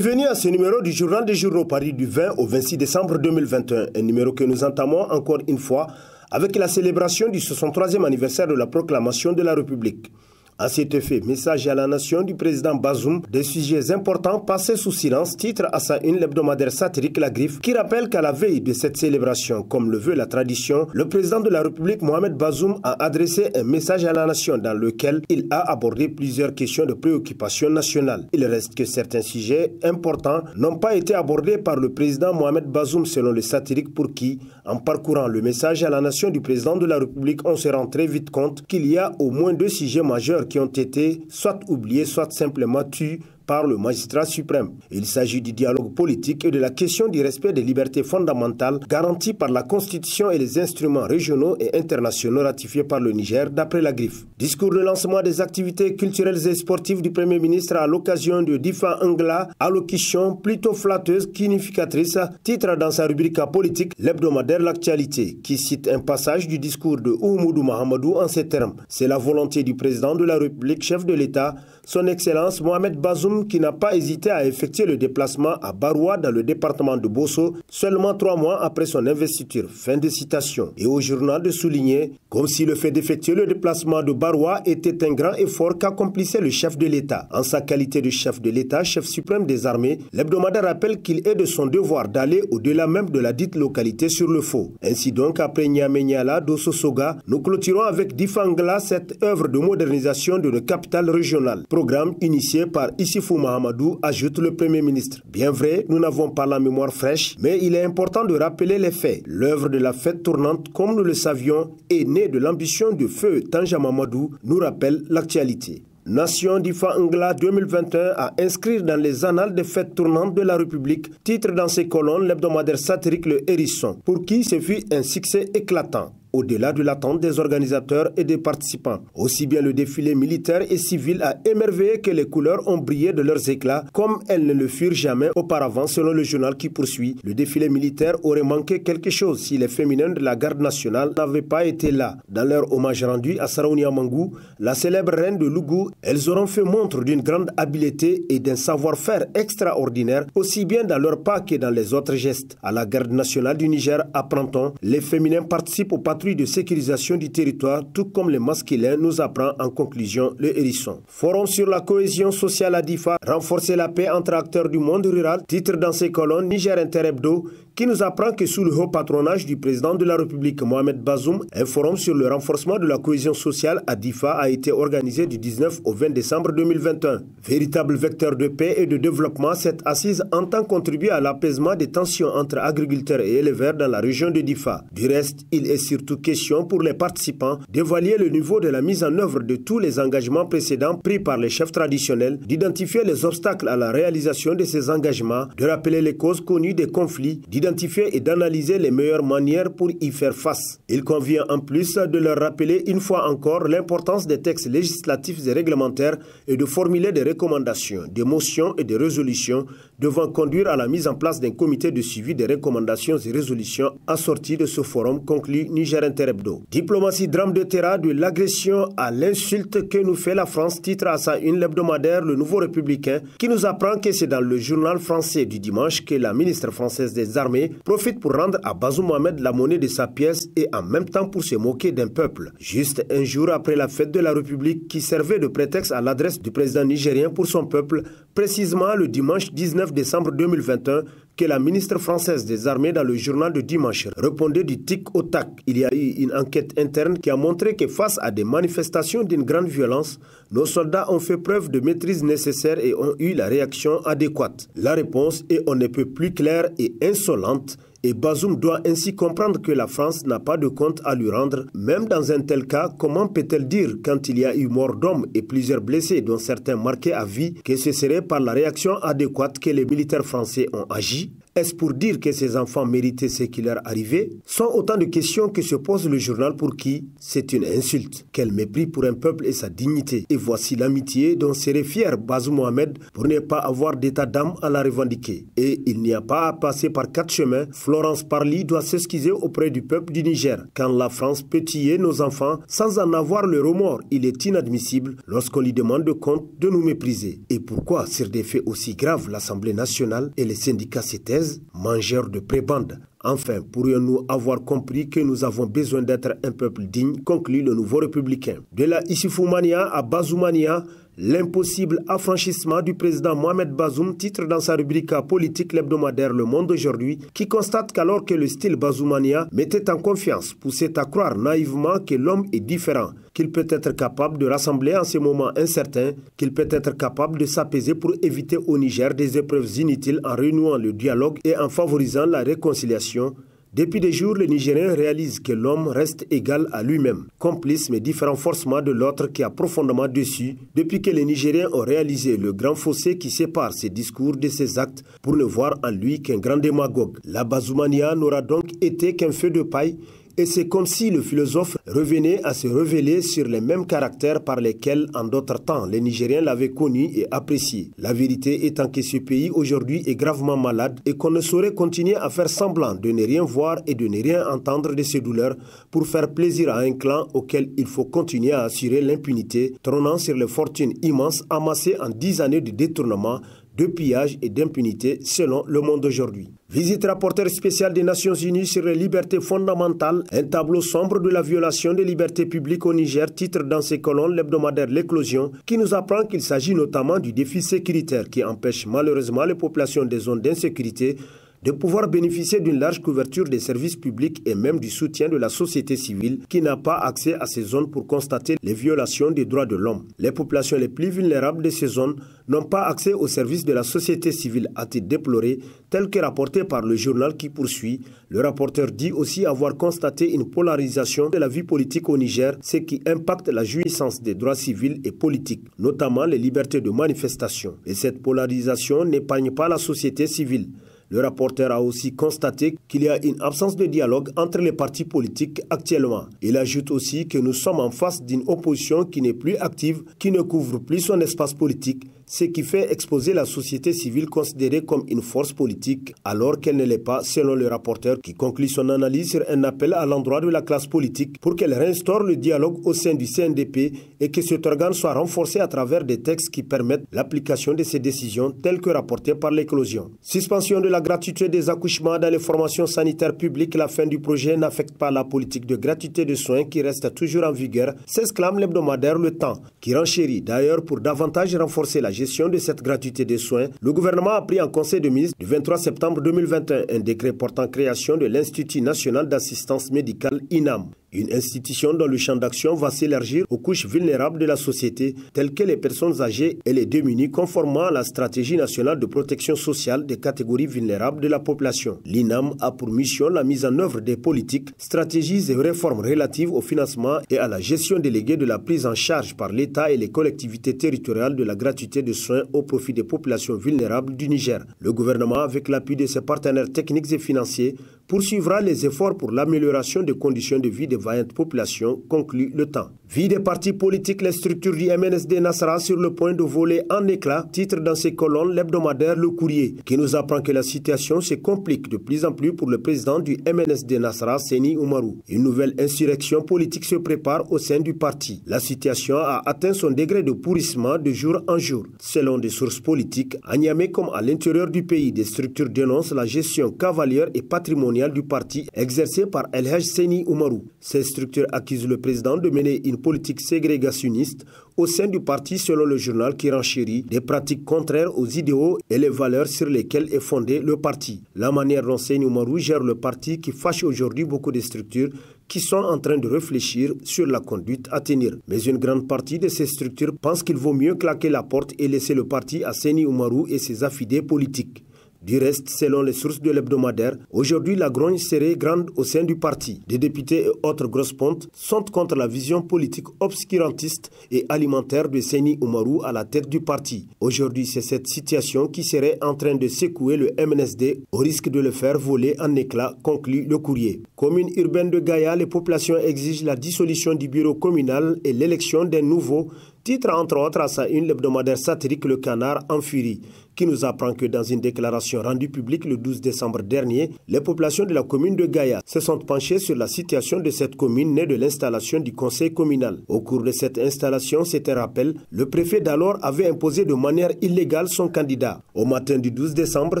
Bienvenue à ce numéro du Journal des Journaux Paris du 20 au 26 décembre 2021, un numéro que nous entamons encore une fois avec la célébration du 63e anniversaire de la proclamation de la République. À cet effet, message à la nation du président Bazoum, des sujets importants passés sous silence, titre à sa une l'hebdomadaire satirique La Griffe, qui rappelle qu'à la veille de cette célébration, comme le veut la tradition, le président de la République Mohamed Bazoum a adressé un message à la nation dans lequel il a abordé plusieurs questions de préoccupation nationale. Il reste que certains sujets importants n'ont pas été abordés par le président Mohamed Bazoum selon le satirique pour qui, en parcourant le message à la nation du président de la République, on se rend très vite compte qu'il y a au moins deux sujets majeurs qui ont été soit oubliés, soit simplement tués par le magistrat suprême. Il s'agit du dialogue politique et de la question du respect des libertés fondamentales garanties par la Constitution et les instruments régionaux et internationaux ratifiés par le Niger d'après La Griffe. Discours de lancement des activités culturelles et sportives du Premier ministre à l'occasion de Difa Ngla, allocution plutôt flatteuse qu'unificatrice, titre dans sa rubrique politique l'hebdomadaire L'actualité, qui cite un passage du discours de Oumoudou Mahamadou en ces termes. C'est la volonté du président de la République, chef de l'État, son Excellence Mohamed Bazoum, qui n'a pas hésité à effectuer le déplacement à Baroua dans le département de Bosso seulement 3 mois après son investiture. Fin de citation. Et au journal de souligner, comme si le fait d'effectuer le déplacement de Baroua était un grand effort qu'accomplissait le chef de l'État. En sa qualité de chef de l'État, chef suprême des armées, l'hebdomadaire rappelle qu'il est de son devoir d'aller au-delà même de la dite localité sur le faux. Ainsi donc, après Niamey-Niala, Dosso Soga, nous clôturons avec Difa Ngla cette œuvre de modernisation de nos capitales régionales. Programme initié par Issifou Mahamadou, ajoute le Premier ministre. Bien vrai, nous n'avons pas la mémoire fraîche, mais il est important de rappeler les faits. L'œuvre de la fête tournante, comme nous le savions, est née de l'ambition de feu Tanja Mamadou, nous rappelle l'actualité. Nation Difa Ngla 2021 à inscrire dans les annales des fêtes tournantes de la République, titre dans ses colonnes l'hebdomadaire satirique Le Hérisson, pour qui ce fut un succès éclatant. Au-delà de l'attente des organisateurs et des participants. Aussi bien le défilé militaire et civil a émerveillé que les couleurs ont brillé de leurs éclats comme elles ne le furent jamais auparavant selon le journal qui poursuit. Le défilé militaire aurait manqué quelque chose si les féminines de la garde nationale n'avaient pas été là. Dans leur hommage rendu à Saraounia Mangou, la célèbre reine de Lougou, elles auront fait montre d'une grande habileté et d'un savoir-faire extraordinaire, aussi bien dans leurs pas que dans les autres gestes. À la garde nationale du Niger, apprend-on, les féminins participent au patrouille de sécurisation du territoire, tout comme les masculins, nous apprend en conclusion Le Hérisson. Forum sur la cohésion sociale à Difa, renforcer la paix entre acteurs du monde rural, titre dans ses colonnes Niger Interebdo, qui nous apprend que sous le haut patronage du président de la République Mohamed Bazoum, un forum sur le renforcement de la cohésion sociale à Difa a été organisé du 19 au 20 décembre 2021. Véritable vecteur de paix et de développement, cette assise entend contribuer à l'apaisement des tensions entre agriculteurs et éleveurs dans la région de Difa. Du reste, il est surtout question pour les participants d'évaluer le niveau de la mise en œuvre de tous les engagements précédents pris par les chefs traditionnels, d'identifier les obstacles à la réalisation de ces engagements, de rappeler les causes connues des conflits, d'identifier et d'analyser les meilleures manières pour y faire face. Il convient en plus de leur rappeler une fois encore l'importance des textes législatifs et réglementaires et de formuler des recommandations, des motions et des résolutions devant conduire à la mise en place d'un comité de suivi des recommandations et résolutions assorties de ce forum, conclut Niger Interebdo. Diplomatie drame de terrain de l'agression à l'insulte que nous fait la France, titre à sa une l'hebdomadaire Le Nouveau Républicain, qui nous apprend que c'est dans le journal français du dimanche que la ministre française des Armées profite pour rendre à Bazoum Mohamed la monnaie de sa pièce et en même temps pour se moquer d'un peuple. Juste un jour après la fête de la République qui servait de prétexte à l'adresse du président nigérien pour son peuple, précisément le dimanche 19 décembre 2021, que la ministre française des Armées dans le journal de dimanche répondait du tic au tac. Il y a eu une enquête interne qui a montré que face à des manifestations d'une grande violence, nos soldats ont fait preuve de maîtrise nécessaire et ont eu la réaction adéquate. La réponse est on ne peut plus claire et insolente. Et Bazoum doit ainsi comprendre que la France n'a pas de compte à lui rendre. Même dans un tel cas, comment peut-elle dire, quand il y a eu mort d'hommes et plusieurs blessés, dont certains marqués à vie, que ce serait par la réaction adéquate que les militaires français ont agi? Est-ce pour dire que ces enfants méritaient ce qui leur arrivait? Sont autant de questions que se pose le journal pour qui c'est une insulte. Quel mépris pour un peuple et sa dignité. Et voici l'amitié dont serait fier Bazoum Mohamed pour ne pas avoir d'état d'âme à la revendiquer. Et il n'y a pas à passer par 4 chemins. Florence Parly doit s'excuser auprès du peuple du Niger. Quand la France peut tuer nos enfants sans en avoir le remords, il est inadmissible lorsqu'on lui demande de compte de nous mépriser. Et pourquoi, sur des faits aussi graves, l'Assemblée nationale et les syndicats se taisent? Mangeurs de prébande. Enfin, pourrions-nous avoir compris que nous avons besoin d'être un peuple digne, conclut le nouveau républicain. De la Issoufou-mania à Bazoumania, l'impossible affranchissement du président Mohamed Bazoum, titre dans sa rubrique politique l'hebdomadaire Le Monde aujourd'hui, qui constate qu'alors que le style Bazoumania mettait en confiance, poussait à croire naïvement que l'homme est différent, qu'il peut être capable de rassembler en ces moments incertains, qu'il peut être capable de s'apaiser pour éviter au Niger des épreuves inutiles en renouant le dialogue et en favorisant la réconciliation. Depuis des jours, les Nigériens réalisent que l'homme reste égal à lui-même, complice mais différent forcément de l'autre qui a profondément déçu, depuis que les Nigériens ont réalisé le grand fossé qui sépare ses discours de ses actes pour ne voir en lui qu'un grand démagogue. La Bazoumania n'aura donc été qu'un feu de paille. Et c'est comme si le philosophe revenait à se révéler sur les mêmes caractères par lesquels, en d'autres temps, les Nigériens l'avaient connu et apprécié. La vérité étant que ce pays aujourd'hui est gravement malade et qu'on ne saurait continuer à faire semblant de ne rien voir et de ne rien entendre de ses douleurs pour faire plaisir à un clan auquel il faut continuer à assurer l'impunité, trônant sur les fortunes immenses amassées en 10 années de détournement, de pillage et d'impunité selon Le Monde aujourd'hui. Visite rapporteur spécial des Nations Unies sur les libertés fondamentales, un tableau sombre de la violation des libertés publiques au Niger, titre dans ses colonnes l'hebdomadaire L'Éclosion, qui nous apprend qu'il s'agit notamment du défi sécuritaire qui empêche malheureusement les populations des zones d'insécurité de pouvoir bénéficier d'une large couverture des services publics et même du soutien de la société civile qui n'a pas accès à ces zones pour constater les violations des droits de l'homme. Les populations les plus vulnérables de ces zones n'ont pas accès aux services de la société civile, a-t-il déploré, tel que rapporté par le journal qui poursuit. Le rapporteur dit aussi avoir constaté une polarisation de la vie politique au Niger, ce qui impacte la jouissance des droits civils et politiques, notamment les libertés de manifestation. Et cette polarisation n'épargne pas la société civile. Le rapporteur a aussi constaté qu'il y a une absence de dialogue entre les partis politiques actuellement. Il ajoute aussi que nous sommes en face d'une opposition qui n'est plus active, qui ne couvre plus son espace politique, ce qui fait exposer la société civile considérée comme une force politique, alors qu'elle ne l'est pas, selon le rapporteur, qui conclut son analyse sur un appel à l'endroit de la classe politique pour qu'elle réinstaure le dialogue au sein du CNDP et que cet organe soit renforcé à travers des textes qui permettent l'application de ces décisions telles que rapportées par l'Éclosion. Suspension de la gratuité des accouchements dans les formations sanitaires publiques, la fin du projet n'affecte pas la politique de gratuité de soins qui reste toujours en vigueur, s'exclame l'hebdomadaire Le Temps, qui renchérit. D'ailleurs, pour davantage renforcer la gestion de cette gratuité des soins, le gouvernement a pris en Conseil de ministres du 23 septembre 2021 un décret portant création de l'Institut national d'assistance médicale INAM. Une institution dont le champ d'action va s'élargir aux couches vulnérables de la société, telles que les personnes âgées et les démunis, conformément à la stratégie nationale de protection sociale des catégories vulnérables de la population. L'INAM a pour mission la mise en œuvre des politiques, stratégies et réformes relatives au financement et à la gestion déléguée de la prise en charge par l'État et les collectivités territoriales de la gratuité de soins au profit des populations vulnérables du Niger. Le gouvernement, avec l'appui de ses partenaires techniques et financiers, poursuivra les efforts pour l'amélioration des conditions de vie des vaillantes populations, conclut Le Temps. Vie des partis politiques, les structures du MNSD Nassara sur le point de voler en éclats, titre dans ses colonnes l'hebdomadaire Le Courrier, qui nous apprend que la situation se complique de plus en plus pour le président du MNSD Nassara, Seni Oumarou. Une nouvelle insurrection politique se prépare au sein du parti. La situation a atteint son degré de pourrissement de jour en jour. Selon des sources politiques, à Niamey comme à l'intérieur du pays, des structures dénoncent la gestion cavalière et patrimoniale du parti exercée par El Hadj Seni Oumarou. Ces structures accusent le président de mener une politique ségrégationniste au sein du parti, selon le journal qui renchérit des pratiques contraires aux idéaux et les valeurs sur lesquelles est fondé le parti. La manière dont Seni Oumarou gère le parti qui fâche aujourd'hui beaucoup de structures qui sont en train de réfléchir sur la conduite à tenir. Mais une grande partie de ces structures pense qu'il vaut mieux claquer la porte et laisser le parti à Seni Oumarou et ses affidés politiques. Du reste, selon les sources de l'hebdomadaire, aujourd'hui la grogne serait grande au sein du parti. Des députés et autres grosses pontes sont contre la vision politique obscurantiste et alimentaire de Seyni Oumarou à la tête du parti. Aujourd'hui, c'est cette situation qui serait en train de secouer le MNSD au risque de le faire voler en éclats, conclut le courrier. Commune urbaine de Gaya, les populations exigent la dissolution du bureau communal et l'élection d'un nouveau. Titre entre autres à sa une l'hebdomadaire satirique Le Canard en furie, qui nous apprend que dans une déclaration rendue publique le 12 décembre dernier, les populations de la commune de Gaya se sont penchées sur la situation de cette commune née de l'installation du conseil communal. Au cours de cette installation, c'est un rappel, le préfet d'alors avait imposé de manière illégale son candidat. Au matin du 12 décembre,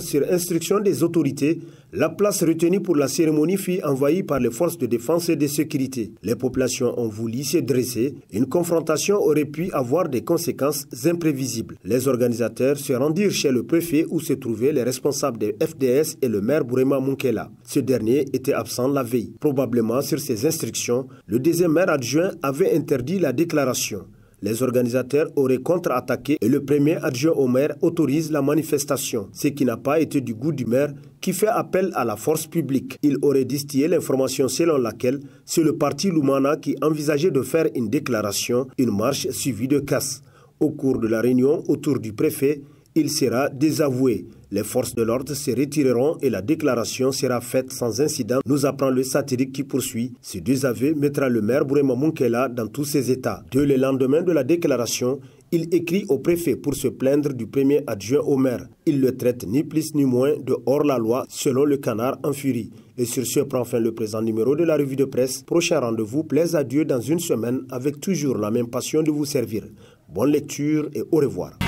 sur instruction des autorités, la place retenue pour la cérémonie fut envahie par les forces de défense et de sécurité. Les populations ont voulu se dresser. Une confrontation aurait pu avoir des conséquences imprévisibles. Les organisateurs se rendirent chez le préfet où se trouvaient les responsables des FDS et le maire Bourema Munkela. Ce dernier était absent la veille. Probablement sur ses instructions, le deuxième maire adjoint avait interdit la déclaration. Les organisateurs auraient contre-attaqué et le premier adjoint au maire autorise la manifestation, ce qui n'a pas été du goût du maire qui fait appel à la force publique. Il aurait distillé l'information selon laquelle c'est le parti Lumana qui envisageait de faire une déclaration, une marche suivie de casse. Au cours de la réunion autour du préfet, il sera désavoué. Les forces de l'ordre se retireront et la déclaration sera faite sans incident, nous apprend le satirique qui poursuit. Ce désaveu mettra le maire Bourema Munkela dans tous ses états. Dès le lendemain de la déclaration, il écrit au préfet pour se plaindre du premier adjoint au maire. Il le traite ni plus ni moins de hors-la-loi selon le Canard en furie. Et sur ce prend fin le présent numéro de la revue de presse. Prochain rendez-vous, plaise à Dieu dans une semaine avec toujours la même passion de vous servir. Bonne lecture et au revoir.